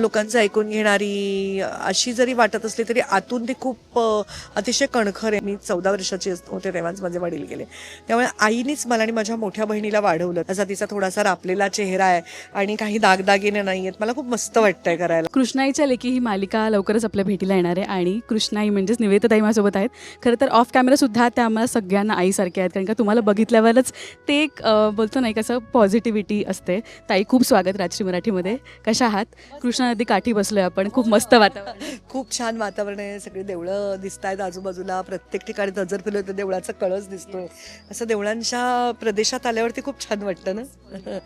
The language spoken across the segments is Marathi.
लोकांचं ऐकून घेणारी अशी जरी वाटत असली तरी आतून ती खूप अतिशय कणखर आहे. मी 14 वर्षाची होते तेव्हाच माझे वडील गेले. त्यामुळे आईनीच मला आणि माझ्या मोठ्या बहिणीला वाढवलं. असा तिचा थोडासा रापलेला चेहरा आहे आणि काही दागदागिने नाही आहेत. मला खूप मस्त वाटतंय करायला. कृष्णाईच्या लेकी ही मालिका लवकरच आपल्या भेटीला येणार आहे आणि कृष्णाई म्हणजेच निवेदिताई माझ्यासोबत आहेत. खरं तर ऑफ कॅमेरासुद्धा त्या आम्हाला सगळ्यांना आईसारख्या आहेत, कारण का तुम्हाला बघितल्यावरच ते एक बोलतो नाही कसं पॉझिटिव्हिटी असते. ताई, खूप स्वागत राजश्री मराठीमध्ये. कशा आहात? कृष्णा नदी काठी बसलोय आपण. खूप मस्त वातावरण. खूप छान वातावरण आहे. सगळी देवळं दिसत आहेत आजूबाजूला. प्रत्येक ठिकाणी नजर फिरवली तर देवळाचा कळस दिसतोय. असं देवळांच्या प्रदेशात आल्यावरती खूप छान वाटतं ना.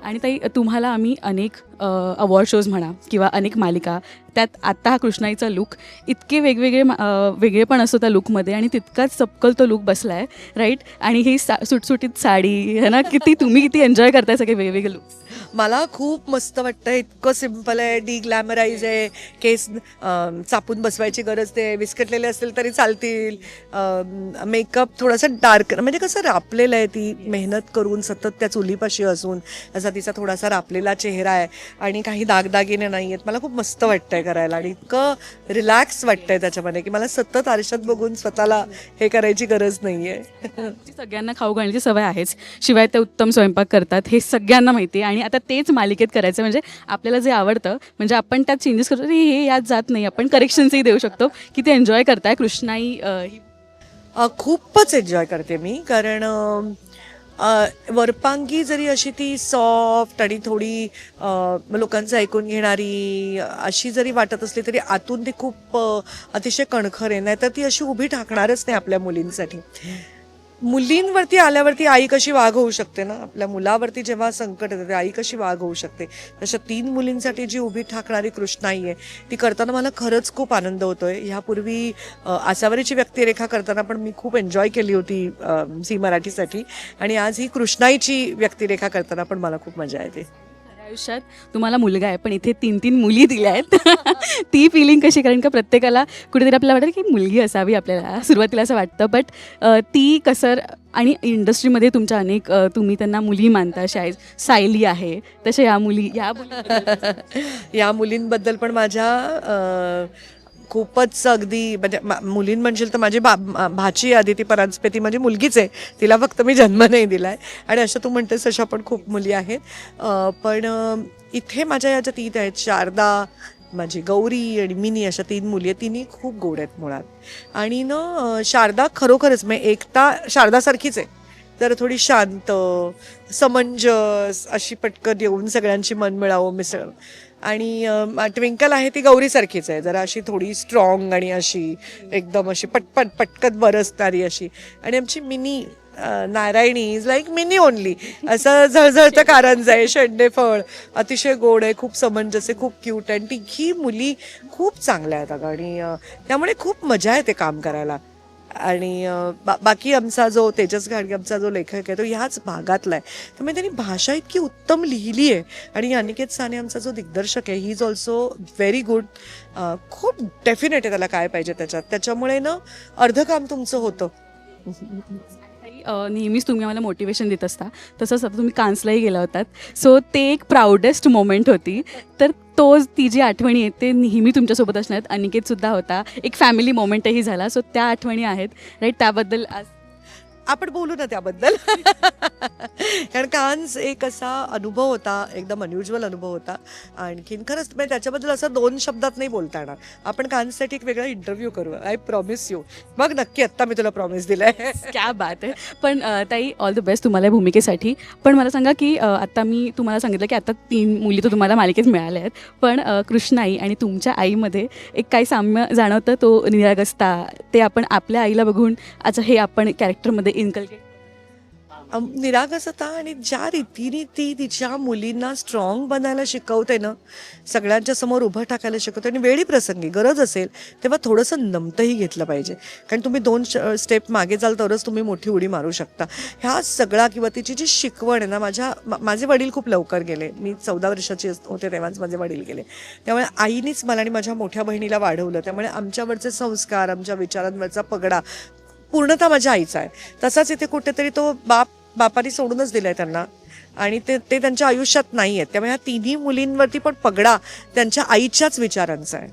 आणि ताई, तुम्हाला आम्ही अनेक अवॉर्ड शोज म्हणा किंवा अनेक मालिका, त्यात आत्ता हा कृष्णाईचा लुक इतके वेगळे पण असतो त्या लुकमध्ये आणि तितकाच चपकल तो लुक बसला आहे, राईट? आणि ही सुटसुटीत साडी है ना, तुम्ही किती एन्जॉय करताय सगळे वेगवेगळे लुक. मला खूप मस्त वाटतं. इतकं सिम्पल आहे, डिग्लॅमराईज आहे. केस चापून बसवायची गरज ते विस्कटलेले असतील तरी चालतील. मेकअप थोडासा डार्क, म्हणजे कसं रापलेलं आहे. ती मेहनत करून सतत त्या चुलीपाशी असून असा तिचा थोडासा रापलेला चेहरा आहे आणि काही दागदागिने नाही आहेत. मला खूप मस्त वाटतंय करायला आणि इतकं रिलॅक्स वाटतंय त्याच्यामध्ये की मला सतत आरशात बघून स्वतःला हे करायची गरज नाही आहे. सगळ्यांना खाऊ घालण्याची सवय आहेच, शिवाय ते उत्तम स्वयंपाक करतात हे सगळ्यांना माहिती आहे. आणि आता तेच मालिकेत करायचं म्हणजे आपल्याला जे आवडतं, म्हणजे आपण त्यात चेंजेस करतो, हे यात जात नाही, आपण करेक्शन्सही देऊ शकतो. की ते एन्जॉय करताय कृष्णाई ही. खूपच एन्जॉय करते मी, कारण वरपांगी जरी अशी ती सॉफ्ट आणि थोडी लोकांचं ऐकून घेणारी अशी जरी वाटत असली तरी आतून ती खूप अतिशय कणखर आहे. नाही तर ती अशी उभी ठाकणारच नाही आपल्या मुलींसाठी. मुलींवरती आल्यावरती आई कशी वाघ होऊ शकते ना, आपल्या मुलावरती जेव्हा संकट येतं आई कशी वाघ होऊ शकते, तशा 3 मुलींसाठी जी उभी ठाकणारी कृष्णाई आहे ती करताना मला खरंच खूप आनंद होतोय. ह्यापूर्वी आसावरीची व्यक्तिरेखा करताना पण मी खूप एन्जॉय केली होती झी मराठीसाठी, आणि आज ही कृष्णाईची व्यक्तिरेखा करताना पण मला खूप मजा येते. आयुष्यात तुम्हाला मुलगा आहे पण इथे 3 मुली दिल्या आहेत. ती फिलिंग कशी? कारण का प्रत्येकाला कुठेतरी आपल्याला वाटतं की मुलगी असावी, आपल्याला सुरुवातीला असं वाटतं, बट ती कसं, आणि इंडस्ट्रीमध्ये तुमच्या अनेक तुम्ही त्यांना मुली मानता, शाळेत सायली आहे, तशा या मुली या मुलींबद्दल पण माझ्या खूपच अगदी म्हणजे मुलीं म्हणशील तर माझी भाची आदिती परांजपे ती माझी मुलगीच आहे. तिला फक्त मी जन्म नाही दिला आहे. आणि अशा तू म्हणतेस अशा पण खूप मुली आहेत. पण इथे माझ्या या ज्या 3 आहेत, शारदा, माझी गौरी आणि मिनी, अशा 3 मुली आहेत. तिन्ही खूप गोड आहेत मुळात. आणि ना शारदा खरोखरच म्हणजे एकटा शारदासारखीच आहे, जरा थोडी शांत, समंजस, अशी पटकन येऊन सगळ्यांची मन मिळावं मिसळ. आणि ट्विंकल आहे ती गौरीसारखीच आहे, जरा अशी थोडी स्ट्रॉंग आणि अशी एकदम अशी पटकन बरसणारी अशी. आणि आमची mini Narayani is like mini only. असं झळझळतं कारंज आहे, शेंडेफळ, अतिशय गोड आहे, खूप समंजस आहे, खूप क्यूट आहे. आणि तिघी मुली खूप चांगल्या आहेत अगं, आणि त्यामुळे खूप मजा येते काम करायला. आणि बाकी आमचा जो तेजस घाडगे आमचा जो लेखक आहे तो ह्याच भागातला आहे, त्यामुळे त्यांनी भाषा इतकी उत्तम लिहिली आहे. आणि अनिकेत साने आमचा जो दिग्दर्शक आहे, he is also very good. खूप डेफिनेट आहे त्याला काय पाहिजे त्याच्यामुळे ना अर्धं काम तुमचं होतं. नेहमीच तुम्ही आम्हाला मोटिवेशन देत असता, तसंच आता तुम्ही कान्सलाही गेला होतात, सो ते एक प्राऊडेस्ट मोमेंट होती. तर ती जी आठवणी आहेत ते नेहमी तुमच्यासोबत असणार आहेत. अनिकेतसुद्धा होता, एक फॅमिली मोमेंटही झाला, सो त्या आठवणी आहेत, राईट? त्याबद्दल आज आपण बोलू ना त्याबद्दल. कारण कान्स एक असा अनुभव होता, एकदम अनयुज्युअल अनुभव होता. आणखीन खरंच म्हणजे त्याच्याबद्दल असं 2 शब्दात नाही बोलता येणार. आपण कान्ससाठी एक वेगळा इंटरव्ह्यू करू, आय प्रॉमिस यू. मग नक्की आत्ता मी तुला प्रॉमिस दिलाय. क्या बात आहे. पण ताई, ऑल द बेस्ट तुम्हाला भूमिकेसाठी. पण मला सांगा की आत्ता मी तुम्हाला सांगितलं की आता 3 मुली तर तुम्हाला मालिकेत मिळाल्या आहेत, पण कृष्णाई आणि तुमच्या आईमध्ये एक काही साम्य जाणवतं, तो निरागसता, ते आपण आपल्या आईला बघून आज हे आपण कॅरेक्टरमध्ये इनकलकेट. निरागसता आणि ज्या रीतीने ती तिच्या मुलींना स्ट्रॉंग बनायला शिकवते ना, सगळ्यांच्या समोर उभं टाकायला शिकवते. आणि वेळी प्रसंगी गरज असेल तेव्हा थोडंसं नमतंही घेतलं पाहिजे, कारण तुम्ही 2 स्टेप मागे जाल तरच तुम्ही मोठी उडी मारू शकता. ह्या सगळा किंवा तिची जी शिकवण आहे ना, माझे वडील खूप लवकर गेले. मी 14 वर्षाची होते तेव्हाच माझे वडील गेले. त्यामुळे आईनीच मला आणि माझ्या मोठ्या बहिणीला वाढवलं. त्यामुळे आमच्यावरचे संस्कार, आमच्या विचारांवरचा पगडा पूर्णतः माझ्या आईचा आहे. तसाच इथे कुठेतरी तो बापाने सोडूनच दिलाय त्यांना. आणि ते ते त्यांच्या आयुष्यात नाही आहेत. त्यामुळे ह्या तिन्ही मुलींवरती पण पगडा त्यांच्या आईच्याच विचारांचा आहे.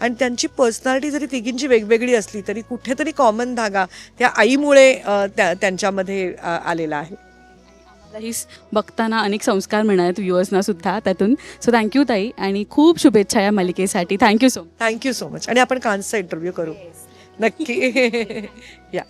आणि त्यांची पर्सनॅलिटी जरी तिघींची वेगवेगळी असली तरी कुठेतरी कॉमन धागा त्या आईमुळे त्यांच्यामध्ये आलेला आहे. ही बघताना अनेक संस्कार मिळणार आहेत व्ह्युअर्सना सुद्धा त्यातून. सो थँक्यू ताई आणि खूप शुभेच्छा या मालिकेसाठी. Thank you so much. Thank you so much. आणि आपण कान्सचा इंटरव्ह्यू करू नक्की. या